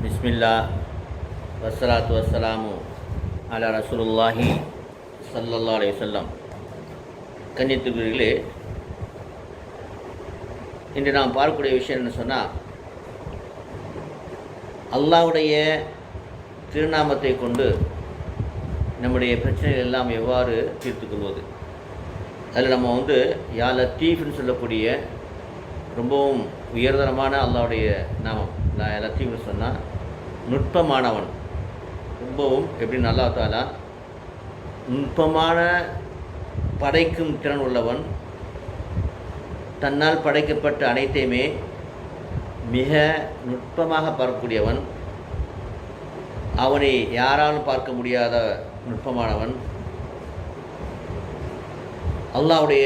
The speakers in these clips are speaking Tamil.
பிஸ்மில்லா வஸ்ஸலாத்து வஸ்ஸலாமு அலா ரசூலுல்லாஹி ஸல்லல்லாஹு அலைஹி வஸல்லம். கண்ணியத்துக்குரியவர்களே, இன்று நாம் பார்க்கக்கூடிய விஷயம் என்ன சொன்னால், அல்லாஹ்வுடைய திருநாமத்தை கொண்டு நம்முடைய பிரச்சனைகள் எல்லாம் எவ்வாறு தீர்த்துக்கொள்வது. அதில் நம்ம யா லத்தீஃப்னு சொல்லக்கூடிய ரொம்பவும் உயர்தரமான அல்லாஹ்வுடைய நாமம். யா லத்தீஃப்னு சொன்னால் நுட்பமானவன், ரொம்பவும் எப்படின்னு அல்லாஹ் தஆலா நுட்பமான படைக்கும் திறன் உள்ளவன், தன்னால் படைக்கப்பட்ட அனைத்தையுமே மிக நுட்பமாக பார்க்கக்கூடியவன், அவனை யாராலும் பார்க்க முடியாத நுட்பமானவன், அல்லாஹ்வுடைய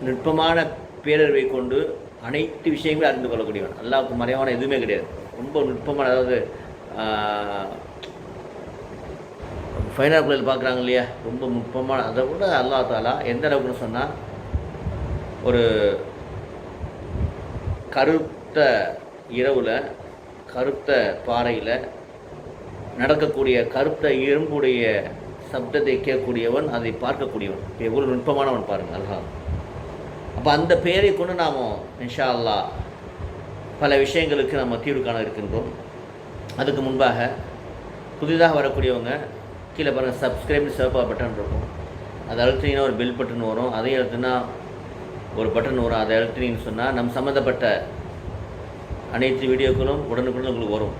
நுட்பமான பேரறிவை கொண்டு அனைத்து விஷயங்களும் அறிந்து கொள்ளக்கூடியவன். அல்லாஹ்வுக்கு மறைவான எதுவுமே கிடையாது. ரொம்ப நுட்பமான, அதாவது ஃபைனல் பிள்ளைகள் பார்க்குறாங்க இல்லையா, ரொம்ப நுட்பமான, அதை கூட அல்லாஹ் தஆலா எந்த அளவுக்குன்னு சொன்னால், ஒரு கருத்த இரவில் கருத்த பாறையில் நடக்கக்கூடிய கருத்த இரும்புடைய சப்தத்தை கேட்கக்கூடியவன், அதை பார்க்கக்கூடியவன், எவ்வளோ நுட்பமானவன் பாருங்கள் அல்லாஹ். அப்போ அந்த பெயரை கொண்டு நாம் இன்ஷா அல்லாஹ் பல விஷயங்களுக்கு நம்ம தீர்வு காண இருக்கின்றோம். அதுக்கு முன்பாக புதிதாக வரக்கூடியவங்க கீழே பாருங்கள், சப்ஸ்கிரைப்னு சிவப்பாக பட்டன் இருக்கும், அதை அழுத்தினீங்கன்னா ஒரு பெல் பட்டன் வரும், அதையும் அழுத்தினா ஒரு பட்டன் வரும். அதை அழுத்தினீங்கன்னு சொன்னால் நம்ம சம்மந்தப்பட்ட அனைத்து வீடியோக்களும் உடனுக்குடன் உங்களுக்கு வரும்.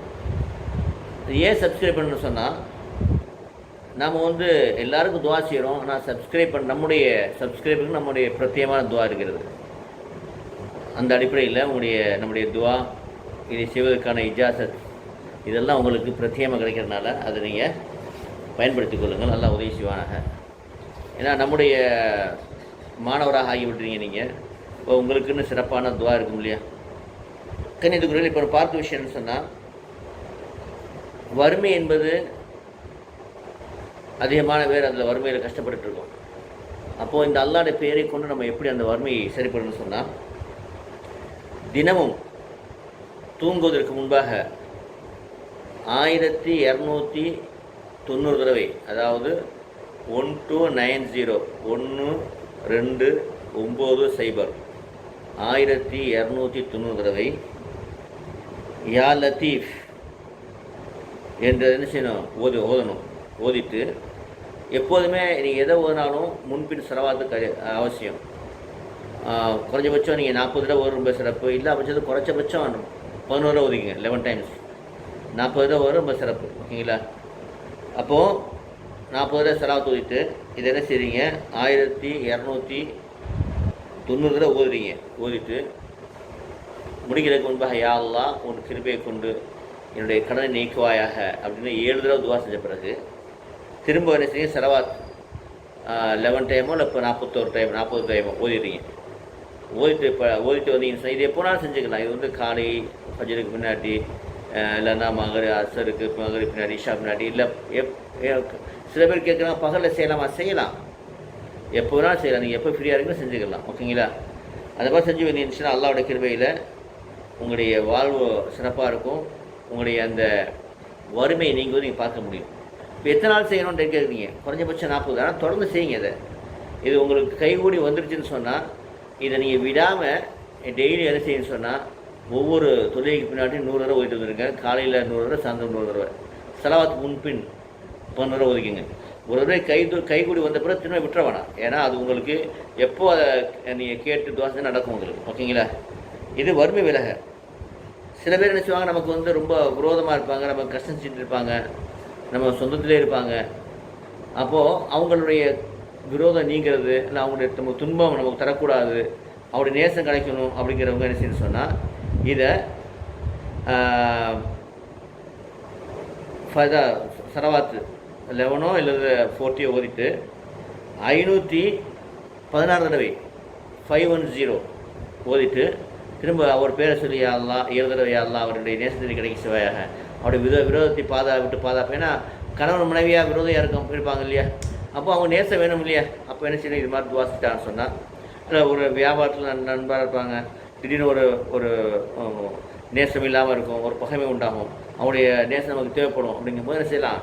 ஏன் சப்ஸ்கிரைப் பண்ணணும்னு சொன்னால், நாம் எல்லாருக்கும் துவா செய்கிறோம், ஆனால் நம்முடைய சப்ஸ்கிரைபருக்கு நம்முடைய பிரத்யேகமான துவா இருக்கிறது. அந்த அடிப்படையில் நம்முடைய துவா, இதை செய்வதற்கான இஜாசத், இதெல்லாம் உங்களுக்கு பிரத்யேகமாக கிடைக்கிறதுனால அதை நீங்கள் பயன்படுத்திக் கொள்ளுங்கள். நல்லா உதவி செய்வானாக. ஏன்னா நம்முடைய மாணவராக ஆகிவிட்டுறீங்க நீங்கள், இப்போ உங்களுக்குன்னு சிறப்பான துவா இருக்கும் இல்லையா. கண்ணியத்துக்குரியவர்களே, இப்போ பார்த்த விஷயம்னு சொன்னால், வறுமை என்பது அதிகமான பேர் அதில் வறுமையில் கஷ்டப்பட்டு இருக்கோம். அப்போது இந்த அல்லாஹ்வுடைய பெயரை கொண்டு நம்ம எப்படி அந்த வறுமையை சரி பண்ணணும்னு சொன்னால், தினமும் தூங்குவதற்கு முன்பாக 1290 தடவை, அதாவது 1290 1290 1290 தடவை யா லத்தீஃப் என்று என்ன செய்யணும், ஓதணும். ஓதிட்டு எப்போதுமே நீங்கள் எதை ஓதினாலும் முன்பின் செலவாத்துக்கு அவசியம். குறைஞ்சபட்சம் நீங்கள் 40 தடவை ஓதும் ரொம்ப சிறப்பு. இல்லை பட்சத்துக்கு குறைச்சபட்சம் 11 தடவை ஓதிங்க, 11 டைம்ஸ். 40 தடவை ஓதும் ரொம்ப சிறப்பு, ஓகேங்களா. அப்போது 40 தடவை செலவாத்து ஓதிட்டு இதை என்ன செய்கிறீங்க, 1290 தடவை ஓதுறீங்க. ஓதிட்டு முடிக்கிறதுக்கு முன்பாக, யா அல்லாஹ் உன் கிருபையை கொண்டு என்னுடைய கடனை நீக்குவாயாக அப்படின்னு 7 தடவை துவா செஞ்ச பிறகு திரும்ப என்ன செய்ய, செலவாத் 11 டைமோ இல்லை இப்போ 40 டைமோ ஓதிடுறீங்க. ஓதிட்டு வந்தீங்கன்னு சொன்னால், இது எப்போனாலும் செஞ்சுக்கலாம். இது காலை ஃபஜ்ருக்கு முன்னாடி, இல்லைன்னா அசருக்கு பின்னாடி, இஷா பின்னாடி, இல்லை சில பேர் கேட்குறாங்க பகலில் செய்யலாமா, செய்யலாம், எப்போ வேணாலும் செய்யலாம். நீங்கள் எப்போ ஃப்ரீயாக இருக்குன்னு செஞ்சுக்கலாம், ஓகேங்களா. அதை மாதிரி செஞ்சு வந்தீங்கன்னு அல்லாஹ்வுடைய கிருபையில் உங்களுடைய வாழ்வு சிறப்பாக இருக்கும். உங்களுடைய அந்த வறுமையை நீங்கள் பார்க்க முடியும். இப்போ எத்தனை நாள் செய்யணும்னு கேட்குறீங்க, குறைஞ்சபட்சம் 40. ஆனால் தொடர்ந்து செய்யுங்க. இது உங்களுக்கு கைகூடி வந்துருச்சுன்னு சொன்னால், இதை நீங்கள் விடாமல் டெய்லி என்ன செய்யணும்னு சொன்னால், ஒவ்வொரு தொழுகைக்கு பின்னாடி 100 தடவை ஓதிட்டு வந்துருங்க. காலையில் 100 தடவை, சாயந்தரம் 100 தடவை, செலவாத்து முன்பின் 11 தடவை ஒதுக்கிங்க. ஒரு தடவை கைகூடி வந்த பிறகு திரும்ப விட்டுற வேணாம். ஏன்னா அது உங்களுக்கு எப்போ அதை நீங்கள் கேட்டு துவாசை நடக்கும் உங்களுக்கு, ஓகேங்களா. இது வறுமை விலக. சில பேர் என்ன செய்வாங்க, நமக்கு ரொம்ப விரோதமாக இருப்பாங்க, நம்ம கஷ்டம் செஞ்சுட்டு இருப்பாங்க, நம்ம சொந்தத்திலே இருப்பாங்க. அப்போது அவங்களுடைய விரோதம் நீங்கிறது, இல்லை அவங்களுடைய நம்ம துன்பம் நமக்கு தரக்கூடாது, அவருடைய நேசம் கிடைக்கணும் அப்படிங்கிறவங்க என்ன செய்யணும்னு சொன்னால், இதை சரவாத்து 11 இல்லை 40 ஓதிட்டு 516 தடவை 510 ஓதிட்டு திரும்ப அவர் பேரை சொல்லி, யா அல்லாஹ் 7 தடவை, யா அல்லாஹ் அவருடைய நேசத்தை கிடைக்க செய்வாயாக, அவருடைய விரோதத்தை பாதுகாப்பு. ஏன்னா கணவன் மனைவியாக விரோதையாக இருப்பாங்க இல்லையா. அப்போ அவங்க நேசம் வேணும் இல்லையா. அப்போ என்ன செய்யணும், இது மாதிரி துவாசிட்டான்னு சொன்னால், இல்லை ஒரு வியாபாரத்தில் நண்பராக இருப்பாங்க, திடீர்னு ஒரு நேசம் இல்லாமல் இருக்கும், ஒரு பகைமை உண்டாகும், அவனுடைய நேசம் நமக்கு தேவைப்படும். அப்படிங்கும்போது என்ன செய்யலாம்,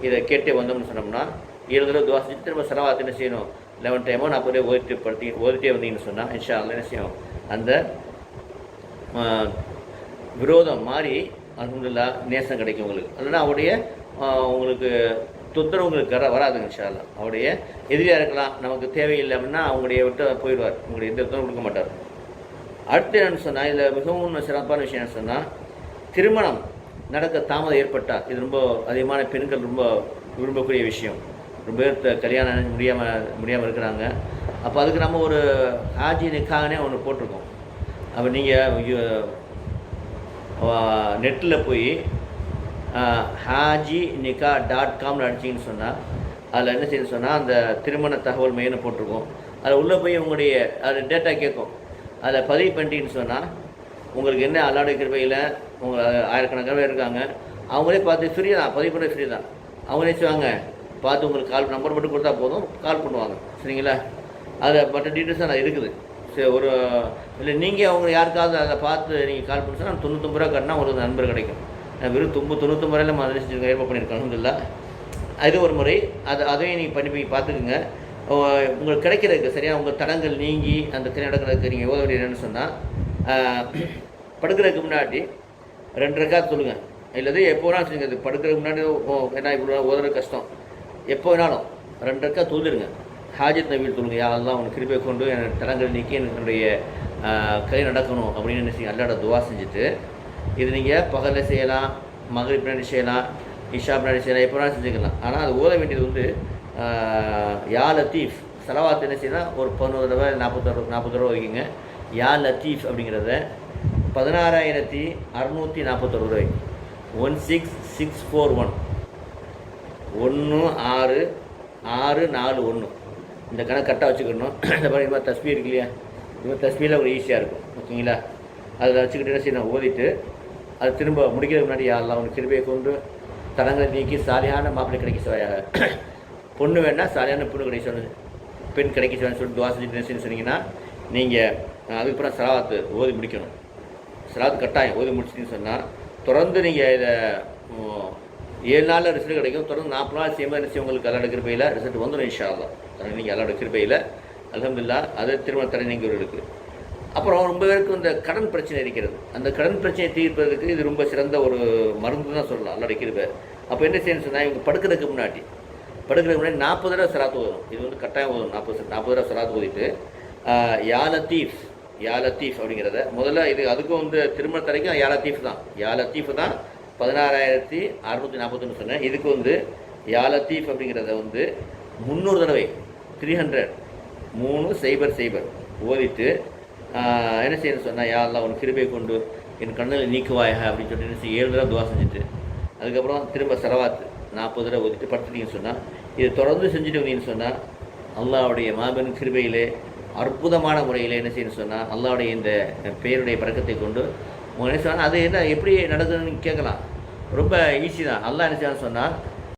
இதை கேட்டே வந்தோம்னு சொன்னோம்னா 7 தடவை துவா செஞ்சு திரும்ப சலவாத்து என்ன செய்யணும், 11 டைமோ 40 ஓதிட்டே வந்தீங்கன்னு சொன்னால் இன்ஷா அல்லாஹ் என்ன செய்யும், அந்த விரோதம் மாறி அல்ஹம்துலில்லாஹ் நேசம் கிடைக்கும் உங்களுக்கு. இல்லைன்னா அவருடைய உங்களுக்கு தொந்தரவு உங்களுக்கு வராதுங்க இன்ஷா அல்லாஹ். அவருடைய எதிரியாக இருக்கலாம், நமக்கு தேவையில்லை அப்படின்னா அவங்களுடைய விட்டு போயிடுவார், உங்களுக்கு எந்த தொந்தரவும் கொடுக்க மாட்டார். அடுத்து என்னன்னு சொன்னால், இதில் மிகவும் சிறப்பான விஷயம் என்ன சொன்னால், திருமணம் நடக்க தாமதம் ஏற்பட்டால், இது ரொம்ப அதிகமான பெண்கள் ரொம்ப விரும்பக்கூடிய விஷயம். ரொம்ப பேர் கல்யாணம் முடியாமல் இருக்கிறாங்க. அப்போ அதுக்கு நம்ம ஒரு ஹாஜி நிக்காகனே ஒன்று போட்டிருக்கோம். அப்போ நீங்கள் நெட்டில் போய் hajinikah.com அடிச்சிங்கன்னு சொன்னால் அதில் என்ன செய்யணும்னு சொன்னால் அந்த திருமண தகவல் மையம்னு போட்டிருக்கோம். அதில் உள்ளே போய் உங்களுடைய அது டேட்டா கேட்கும். அதில் பதிவு பண்ணிட்டீங்கன்னு சொன்னால் உங்களுக்கு என்ன அல்லாஹ்வுடைய கிருபையில் உங்களை ஆயிரக்கணக்கான பேர் இருக்காங்க, அவங்களே பார்த்து ஃப்ரீ தான், பதிவு பண்ண ஃப்ரீ தான். அவங்களே செய்வாங்க, பார்த்து உங்களுக்கு கால் நம்பர் மட்டும் கொடுத்தா போதும், கால் பண்ணுவாங்க. சரிங்களா? அதில் மற்ற டீட்டெயில்ஸ் தான் இருக்குது. சரி, ஒரு இல்லை நீங்கள் அவங்க யாருக்காவது அதை பார்த்து நீங்கள் கால் பண்ணி சொன்னால் 99 ரூபா கட்டினா உங்களுக்கு நண்பர் கிடைக்கும். வெறும் 99 ரூபாயில் மாதிரி செஞ்சு ஏற்பாடு பண்ணியிருக்கோம். அல்ஹம்துலில்லாஹ். அது ஒரு முறை, அதையும் நீங்கள் பண்ணி பார்த்துக்குங்க. உங்களுக்கு கிடைக்கிறதுக்கு சரியாக உங்கள் தடங்கள் நீங்கி அந்த கல்யாணம் நடக்கிறதுக்கு நீங்கள் ஓத வேண்டியதுன்னு சொன்னால் படுக்கிறதுக்கு முன்னாடி 2 ரக்காத் சொல்லுங்கள். இல்லது எப்போ வேணாலும் சொல்லுங்க. அது படுக்கிறதுக்கு முன்னாடி ஏன்னா இப்படி ஓதுறது கஷ்டம். எப்போ வேணாலும் 2 ரக்காத் தொழுதுருங்க. ஹாஜத் நபியில் தொழுங்க, யா அல்லாஹ் உனக்கு கிருபை கொண்டு என் தடங்கள் நீக்கி என்னுடைய கல்யாணம் நடக்கணும் அப்படின்னு என்ன செய்யுங்க, அல்லாஹ்வோட துவா செஞ்சுட்டு இது நீங்கள் பகலில் செய்யலாம், மகரிப் பின்னாடி செய்யலாம், இஷா பின்னாடி செய்யலாம், எப்போ வேணாலும் செஞ்சுக்கலாம். ஆனால் அது ஓத வேண்டியது வந்து யா லத்தீஃப் சலவாத்து என்ன செய்யலாம், ஒரு 11 தடவை 40 தடவை வைக்கிங்க. யா லத்தீஃப் அப்படிங்கிறத 16,641 ரூபாய் 16641 16641 இந்த கணக்கு கரெக்டாக வச்சுக்கணும். இந்த மாதிரி இது மாதிரி தஸ்பீ இருக்கு இல்லையா, இது மாதிரி தஸ்பீயில் ஒரு ஈஸியாக இருக்கும். ஓகேங்களா? அதில் வச்சுக்கிட்டு என்ன செய்யணும், ஓதிட்டு அது திரும்ப முடிக்கிறதுக்கு முன்னாடி யா அல்லாஹ் உனக்கு கிருபையை கொண்டு தடங்களை நீக்கி சாலியான மாப்பிள்ளை கிடைக்க செய்வாயாக, பொண்ணு வேணால் சாலியான பொண்ணு கிடைக்க சொன்னது, பெண் கிடைக்க செய்வான்னு சொல்லிட்டு துவா செஞ்சுட்டு சொன்னீங்கன்னா நீங்கள் அதுக்கப்புறம் சலாவாத்து ஓதி முடிக்கணும். சலாத்து கட்டாயம் ஓதி முடிச்சிட்டின்னு சொன்னால் தொடர்ந்து நீங்கள் இதை 7 நாளில் ரிசல்ட் கிடைக்கும். தொடர்ந்து 40 நாள் செய்யும்போது என்ன செய்யும், உங்களுக்கு அல்லாஹ்வுடைய கிருபையில் ரிசல்ட் வந்துடும் இன்ஷா அல்லாஹ். நீங்கள் அல்லாஹ்வுடைய கிருபையில் அல்ஹம்துலில்லாஹ். அது திருமண தடை நீங்கிறவர்களுக்கு. அப்புறம் ரொம்ப பேருக்கு இந்த கடன் பிரச்சனை இருக்கிறது. அந்த கடன் பிரச்சனையை தீர்ப்பதற்கு இது ரொம்ப சிறந்த ஒரு மருந்து தான் சொல்லலாம், அல்லாஹ்வுடைய கிருபை. அப்போ என்ன செய்யணும்னு சொன்னால், இவங்க படுக்கிறதுக்கு முன்னாடி 40 தடவை சலாத்து ஓதணும். இது வந்து கட்டாயம் ஓதணும். 40 தடவை சலாத்து ஓதிட்டு யா லத்தீஃப் அப்படிங்கிறத முதல்ல இது அதுக்கும் வந்து திருமண தடைக்கும் யா லத்தீஃப் தான் 16,641 சொன்னேன். இதுக்கு வந்து யா லத்தீஃப் அப்படிங்கிறத வந்து 300 தடவை 300 ஓதிட்டு என்ன செய்யணும்னு சொன்னால், யா அல்லாஹ் உன் கிருபை கொண்டு என் கண்ணில் நீக்குவாயாக அப்படின்னு சொல்லிட்டு என்ன செய்ய 7 தடவை துவா செஞ்சுட்டு அதுக்கப்புறம் திரும்ப சலவாத்து 40 தடவை ஓதிட்டு படுத்துட்டீங்கன்னு சொன்னால், இது தொடர்ந்து செஞ்சுட்டு வந்தீங்கன்னு சொன்னால் அல்லாஹ்வுடைய மாபெரும் கிருபையிலே அற்புதமான முறையில் என்ன செய்யணும்னு சொன்னால், அல்லாஹ்வுடைய இந்த பெயருடைய பழக்கத்தை கொண்டு உங்கள் என்ன சொன்னால் அது என்ன எப்படி நடக்குதுன்னு கேட்கலாம். ரொம்ப ஈஸி தான். அல்லாஹ் என்ன செய்யணும்னு சொன்னால்